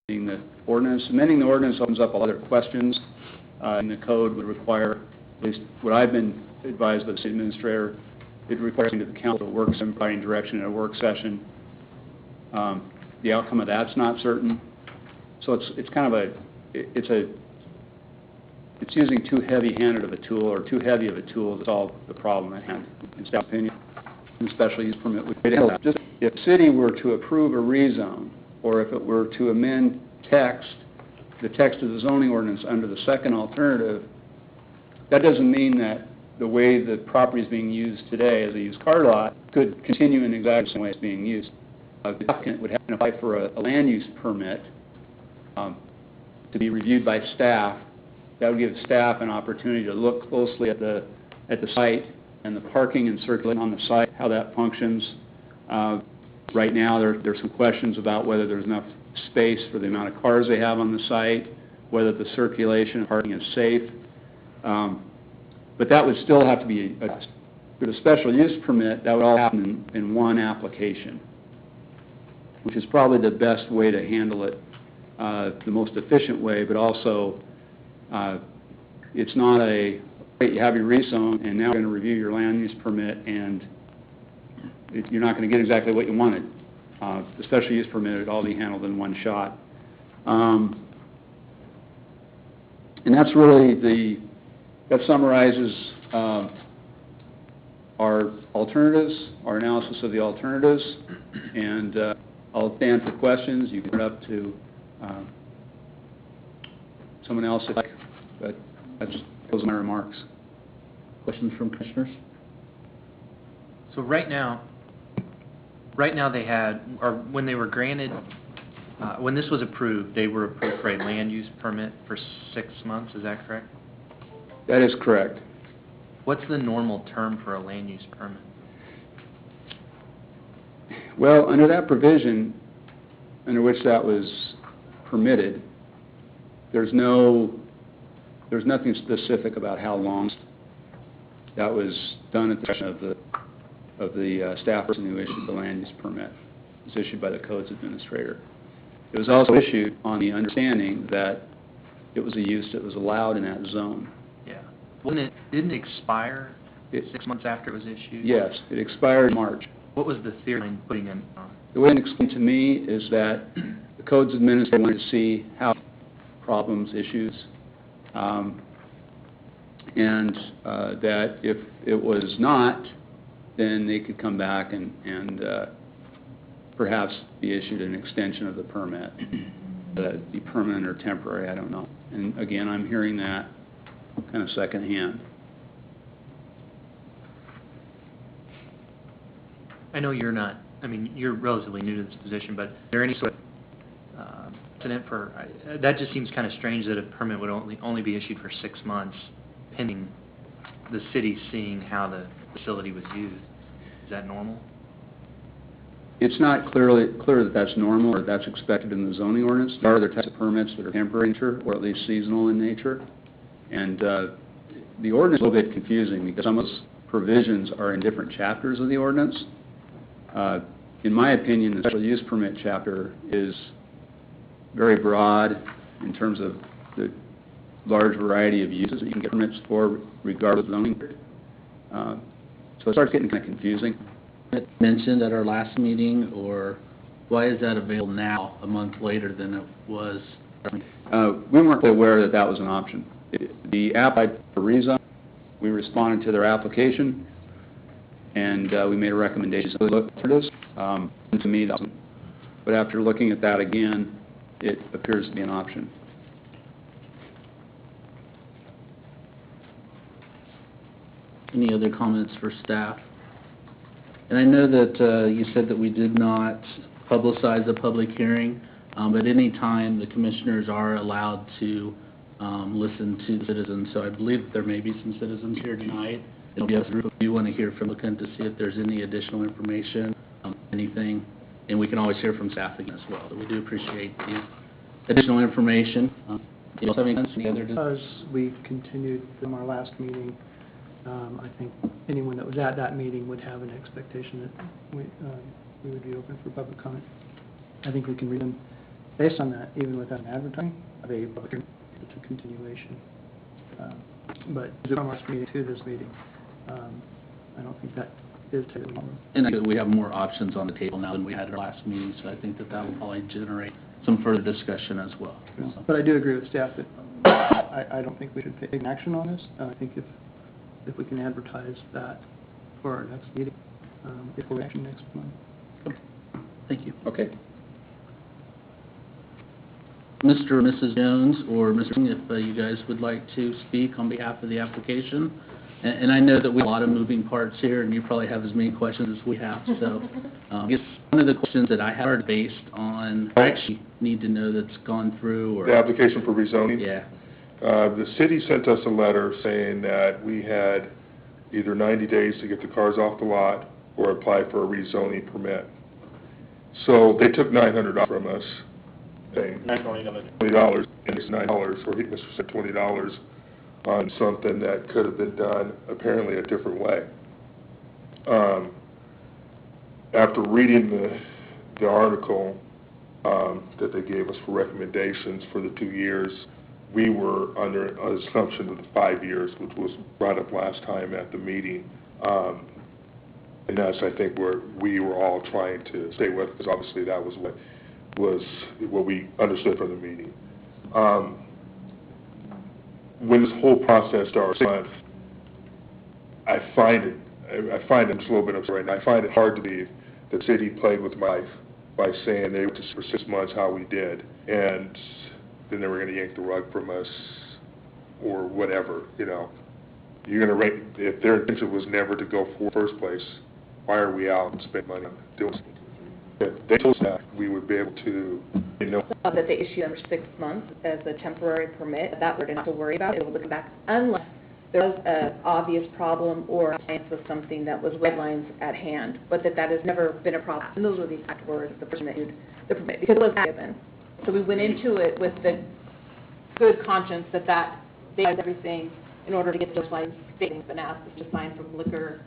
the ordinance. Amending the ordinance opens up all other questions, and the code would require, at least what I've been advised by the city administrator, it requires to the council work session, providing direction at a work session. The outcome of that's not certain. So it's kind of it's using too heavy-handed of a tool, or too heavy of a tool to solve the problem at hand, in staff opinion. And special use permit would handle that. Just if the city were to approve a rezone, or if it were to amend the text of the zoning ordinance under the second alternative, that doesn't mean that the way the property is being used today as a used car lot could continue in exactly the same way it's being used. The applicant would have to apply for a land use permit to be reviewed by staff. That would give staff an opportunity to look closely at the site and the parking and circulation on the site, how that functions. Right now, there's some questions about whether there's enough space for the amount of cars they have on the site, whether the circulation and parking is safe. But that would still have to be addressed. For the special use permit, that would all happen in one application, which is probably the best way to handle it, the most efficient way, but also it's not you have your rezone, and now we're going to review your land use permit, and you're not going to get exactly what you wanted. The special use permit would all be handled in one shot. And that's really that summarizes our alternatives, our analysis of the alternatives, and I'll stand for questions. You can put it up to someone else if you like, but those are my remarks. Questions from commissioners? So right now they had, or when they were granted, when this was approved, they were approved for a land use permit for 6 months, is that correct? That is correct. What's the normal term for a land use permit? Well, under that provision, under which that was permitted, there's nothing specific about how long. That was done at the discretion of the staff person who issued the land use permit. It was issued by the codes administrator. It was also issued on the understanding that it was a use that was allowed in that zone. Yeah. Didn't it expire 6 months after it was issued? Yes, it expired in March. What was the theory behind putting it on? The way it explained to me is that the codes administrator wanted to see how problems, issues, and that if it was not, then they could come back and perhaps be issued an extension of the permit. Be permanent or temporary, I don't know. And again, I'm hearing that kind of secondhand. I know you're not, you're relatively new to this position, but is there any sort of precedent for, that just seems kind of strange that a permit would only be issued for 6 months pending the city seeing how the facility was used. Is that normal? It's not clear that that's normal or that's expected in the zoning ordinance. There are other types of permits that are temporary in nature or at least seasonal in nature. And the ordinance is a little bit confusing because some of those provisions are in different chapters of the ordinance. In my opinion, the special use permit chapter is very broad in terms of the large variety of uses that you can get permits for regardless of zoning. So it starts getting kind of confusing. It mentioned at our last meeting, or why is that available now, a month later than it was? We weren't aware that that was an option. The app applied for rezone. We responded to their application, and we made a recommendation to look for this. To me, that wasn't. But after looking at that again, it appears to be an option. Any other comments for staff? And I know that you said that we did not publicize the public hearing, but any time the commissioners are allowed to listen to citizens. So I believe that there may be some citizens here tonight. And yes, we do want to hear from them to see if there's any additional information, anything. And we can always hear from staff again as well. So we do appreciate the additional information. You also have any other? As we continued from our last meeting, I think anyone that was at that meeting would have an expectation that we would be open for public comment. I think we can read them based on that, even without an advertising of a public hearing, it's a continuation. But from last meeting to this meeting, I don't think that is typically. And I think we have more options on the table now than we had at our last meeting, so I think that will probably generate some further discussion as well. So. But I do agree with staff that I don't think we should take action on this. I think if we can advertise that for our next meeting, if we're action next month. Thank you. Okay. Mr. or Mrs. Jones or Mr. King, if you guys would like to speak on behalf of the application. And I know that we have a lot of moving parts here, and you probably have as many questions as we have. So I guess one of the questions that I have are based on, I actually need to know that's gone through or... The application for rezoning? Yeah. The city sent us a letter saying that we had either 90 days to get the cars off the lot or apply for a rezoning permit. So they took $900 from us, saying $20, and it's $9, or he must have said $20 on something that could have been done apparently a different way. After reading the article that they gave us for recommendations for the 2 years, we were under an assumption of the 5 years, which was brought up last time at the meeting. And that's, I think, where we were all trying to stay with, because obviously that was what we understood from the meeting. When this whole process starts, I find it I'm just a little bit upset right now. I find it hard to believe the city played with my life by saying they went for 6 months how we did, and then they were going to yank the rug from us or whatever, you know. You're going to rate, if their intention was never to go for first place, why are we out and spend money on doing something? If they told us that we would be able to, you know. That they issue them for 6 months as a temporary permit, that we're not to worry about, able to come back unless there was an obvious problem or compliance with something that was deadlines at hand, but that has never been a problem. And those were the exact words of the person that issued the permit, because it was given. So we went into it with the good conscience that they had everything in order to get those license things been asked us to sign from liquor